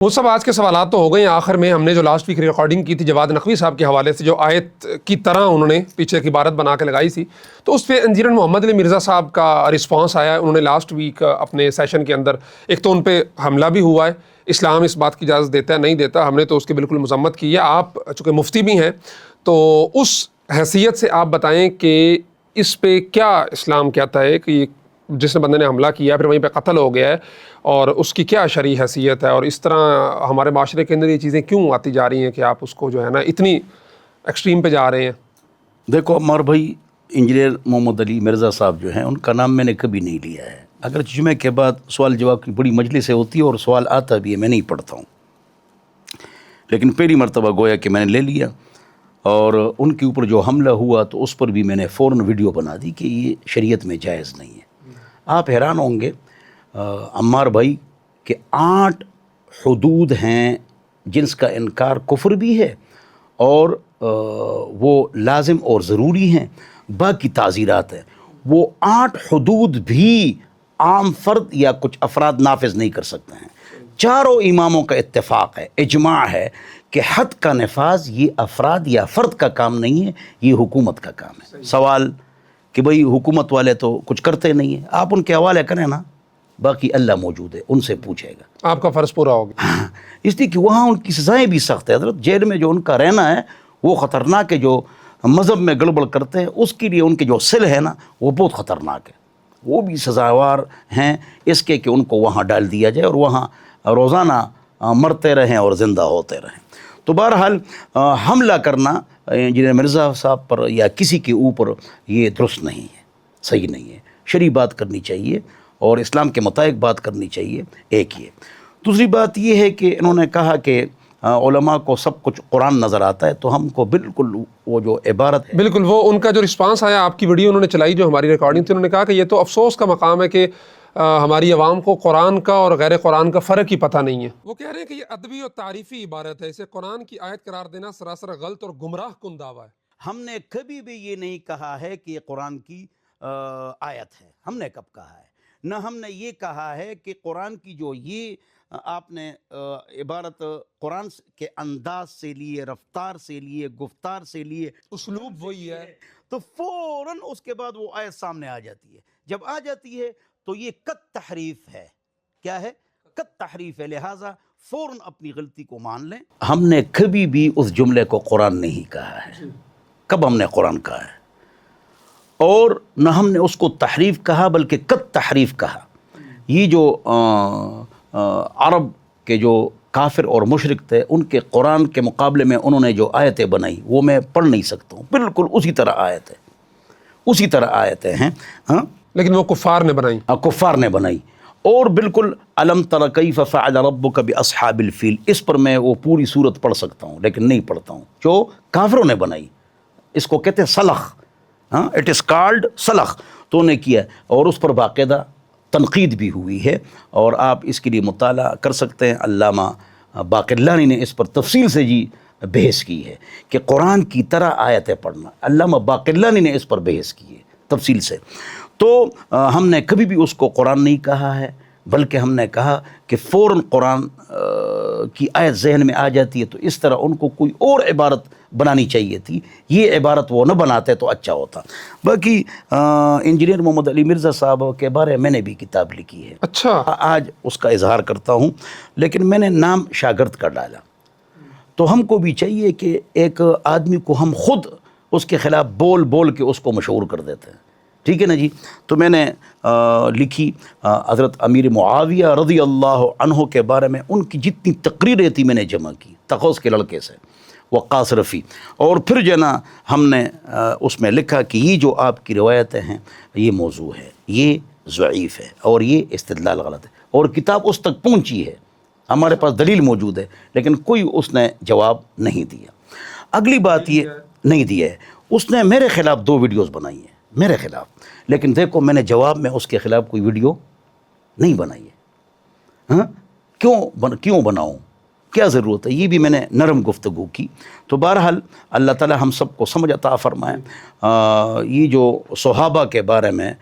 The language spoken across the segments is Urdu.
وہ سب آج کے سوالات تو ہو گئے ہیں. آخر میں ہم نے جو لاسٹ ویک ریکارڈنگ کی تھی جواد نقوی صاحب کے حوالے سے، جو آیت کی طرح انہوں نے پیچھے ایک عبارت بنا کے لگائی تھی، تو اس پہ انجینئر محمد علی مرزا صاحب کا رسپانس آیا ہے. انہوں نے لاسٹ ویک اپنے سیشن کے اندر ایک تو ان پہ حملہ بھی ہوا ہے. اسلام اس بات کی اجازت دیتا ہے نہیں دیتا، ہم نے تو اس کی بالکل مذمت کی ہے. آپ چونکہ مفتی بھی ہیں تو اس حیثیت سے آپ بتائیں کہ اس پہ کیا اسلام کہتا ہے کہ جس بندے نے حملہ کیا پھر وہیں پہ قتل ہو گیا ہے، اور اس کی کیا شرعی حیثیت ہے، اور اس طرح ہمارے معاشرے کے اندر یہ چیزیں کیوں آتی جا رہی ہیں کہ آپ اس کو جو ہے نا اتنی ایکسٹریم پہ جا رہے ہیں؟ دیکھو عمار بھائی، انجینئر محمد علی مرزا صاحب جو ہیں ان کا نام میں نے کبھی نہیں لیا ہے. اگر جمعے کے بعد سوال جواب کی بڑی مجلسیں ہوتی ہے اور سوال آتا بھی ہے، میں نہیں پڑھتا ہوں، لیکن پہلی مرتبہ گویا کہ میں نے لے لیا. اور ان کے اوپر جو حملہ ہوا تو اس پر بھی میں نے فوراً ویڈیو بنا دی کہ یہ شریعت میں جائز نہیں ہے. آپ حیران ہوں گے عمار بھائی کہ 8 حدود ہیں جنس کا انکار کفر بھی ہے اور وہ لازم اور ضروری ہیں. باقی تعزیرات ہیں، وہ 8 حدود بھی عام فرد یا کچھ افراد نافذ نہیں کر سکتے ہیں. چاروں اماموں کا اتفاق ہے، اجماع ہے کہ حد کا نفاذ یہ افراد یا فرد کا کام نہیں ہے، یہ حکومت کا کام ہے. سوال کہ بھئی حکومت والے تو کچھ کرتے نہیں ہیں، آپ ان کے حوالے کریں نا، باقی اللہ موجود ہے، ان سے پوچھے گا. آپ کا فرض پورا ہوگا. اس لیے کہ وہاں ان کی سزائیں بھی سخت ہے حضرت. جیل میں جو ان کا رہنا ہے وہ خطرناک ہے. جو مذہب میں گڑبڑ کرتے ہیں اس کے لیے ان کے جو سل ہے نا وہ بہت خطرناک ہے. وہ بھی سزاوار ہیں اس کے کہ ان کو وہاں ڈال دیا جائے اور وہاں روزانہ مرتے رہیں اور زندہ ہوتے رہیں. تو بہرحال حملہ کرنا انجینئر مرزا صاحب پر یا کسی کے اوپر یہ درست نہیں ہے، صحیح نہیں ہے. شرعی بات کرنی چاہیے اور اسلام کے مطابق بات کرنی چاہیے. ایک یہ. دوسری بات یہ ہے کہ انہوں نے کہا کہ علماء کو سب کچھ قرآن نظر آتا ہے، تو ہم کو بالکل وہ جو عبارت ہے، بالکل وہ ان کا جو رسپانس آیا، آپ کی ویڈیو انہوں نے چلائی جو ہماری ریکارڈنگ تھی، انہوں نے کہا کہ یہ تو افسوس کا مقام ہے کہ ہماری عوام کو قرآن کا اور غیر قرآن کا فرق ہی پتہ نہیں ہے. وہ کہہ رہے ہیں کہ یہ ادبی اور تعریفی عبارت ہے، اسے قرآن کی آیت قرار دینا سراسر غلط اور گمراہ کن دعویٰ ہے. ہم نے کبھی بھی یہ نہیں کہا ہے کہ یہ قرآن کی آیت ہے. ہم نے کب کہا ہے؟ نہ ہم نے یہ کہا ہے کہ قرآن کی جو یہ آپ نے عبارت قرآن کے انداز سے لیے، رفتار سے لیے، گفتار سے لیے، اسلوب وہی ہے، تو فوراً اس کے بعد وہ آیت سامنے آ جاتی ہے. جب آ جاتی ہے تو یہ قط تحریف ہے. کیا ہے؟ قط تحریف ہے. لہٰذا فوراً اپنی غلطی کو مان لیں. ہم نے کبھی بھی اس جملے کو قرآن نہیں کہا ہے. کب ہم نے قرآن کہا ہے؟ اور نہ ہم نے اس کو تحریف کہا بلکہ قط تحریف کہا. یہ جو عرب کے جو کافر اور مشرک تھے ان کے قرآن کے مقابلے میں انہوں نے جو آیتیں بنائی وہ میں پڑھ نہیں سکتا ہوں. بالکل اسی طرح آیت ہے، اسی طرح آیتیں ہیں. ہاں لیکن وہ کفار نے بنائی. کفار نے بنائی. اور بالکل الم تر کیف فعل ربک باصحاب الفیل، اس پر میں وہ پوری صورت پڑھ سکتا ہوں لیکن نہیں پڑھتا ہوں. جو کافروں نے بنائی، اس کو کہتے ہیں سلخ. ہاں، اٹ از کالڈ سلخ. تو نے کیا اور اس پر باقاعدہ تنقید بھی ہوئی ہے، اور آپ اس کے لیے مطالعہ کر سکتے ہیں. علامہ باقرلانی نے اس پر تفصیل سے بحث کی ہے کہ قرآن کی طرح آیتیں پڑھنا. علامہ باقرلانی نے اس پر بحث کی ہے تفصیل سے. تو ہم نے کبھی بھی اس کو قرآن نہیں کہا ہے، بلکہ ہم نے کہا کہ فوراً قرآن کی آیت ذہن میں آ جاتی ہے تو اس طرح ان کو کوئی اور عبارت بنانی چاہیے تھی. یہ عبارت وہ نہ بناتے تو اچھا ہوتا. باقی انجینئر محمد علی مرزا صاحب کے بارے میں نے بھی کتاب لکھی ہے. اچھا، آج اس کا اظہار کرتا ہوں، لیکن میں نے نام شاگرد کا ڈالا. تو ہم کو بھی چاہیے کہ ایک آدمی کو ہم خود اس کے خلاف بول بول کے اس کو مشہور کر دیتے ہیں. ٹھیک ہے نا جی. تو میں نے لکھی حضرت امیر معاویہ رضی اللہ عنہ کے بارے میں ان کی جتنی تقریریں تھی میں نے جمع کی تقوس کے لڑکے سے، وقاص رفیع. اور پھر جو نا ہم نے اس میں لکھا کہ یہ جو آپ کی روایتیں ہیں یہ موضوع ہے، یہ ضعیف ہے اور یہ استدلال غلط ہے. اور کتاب اس تک پہنچی ہے، ہمارے پاس دلیل موجود ہے، لیکن کوئی اس نے جواب نہیں دیا. اگلی بات یہ نہیں دیا ہے، اس نے میرے خلاف 2 ویڈیوز بنائی ہیں میرے خلاف، لیکن دیکھو میں نے جواب میں اس کے خلاف کوئی ویڈیو نہیں بنائی ہے. ہاں کیوں بناؤں؟ کیا ضرورت ہے؟ یہ بھی میں نے نرم گفتگو کی. تو بہرحال اللہ تعالی ہم سب کو سمجھ عطا فرمائے. یہ جو صحابہ کے بارے میں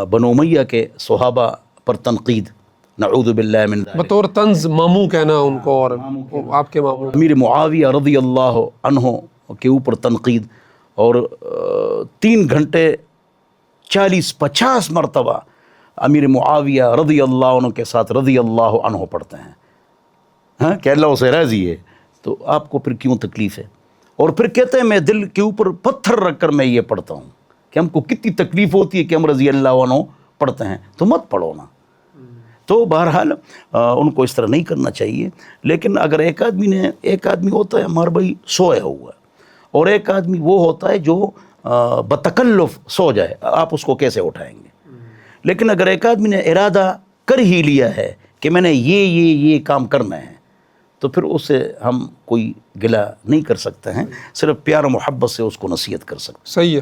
بنو امیہ کے صحابہ پر تنقید نعوذ باللہ من ذالک۔ بطور طنز ماموں کہنا ان کو، اور آپ کے ماموں امیر معاویہ رضی اللہ عنہ کے اوپر تنقید، اور 3 گھنٹے 40-50 مرتبہ امیر معاویہ رضی اللہ عنہ کے ساتھ رضی اللہ عنہ پڑھتے ہیں، ہاں کہ اللہ اسے راضی ہے، تو آپ کو پھر کیوں تکلیف ہے؟ اور پھر کہتے ہیں میں دل کے اوپر پتھر رکھ کر میں یہ پڑھتا ہوں، کہ ہم کو کتنی تکلیف ہوتی ہے کہ ہم رضی اللہ عنہ پڑھتے ہیں، تو مت پڑھو نا۔ تو بہرحال ان کو اس طرح نہیں کرنا چاہیے۔ لیکن اگر ایک آدمی ہوتا ہے ہمارا بھائی سویا ہوا، اور ایک آدمی وہ ہوتا ہے جو بتکلف سو جائے، آپ اس کو کیسے اٹھائیں گے؟ لیکن اگر ایک آدمی نے ارادہ کر ہی لیا ہے کہ میں نے یہ کام کرنا ہے، تو پھر اس سے ہم کوئی گلہ نہیں کر سکتے ہیں، صرف پیار و محبت سے اس کو نصیحت کر سکتے ہیں۔ صحیح ہے۔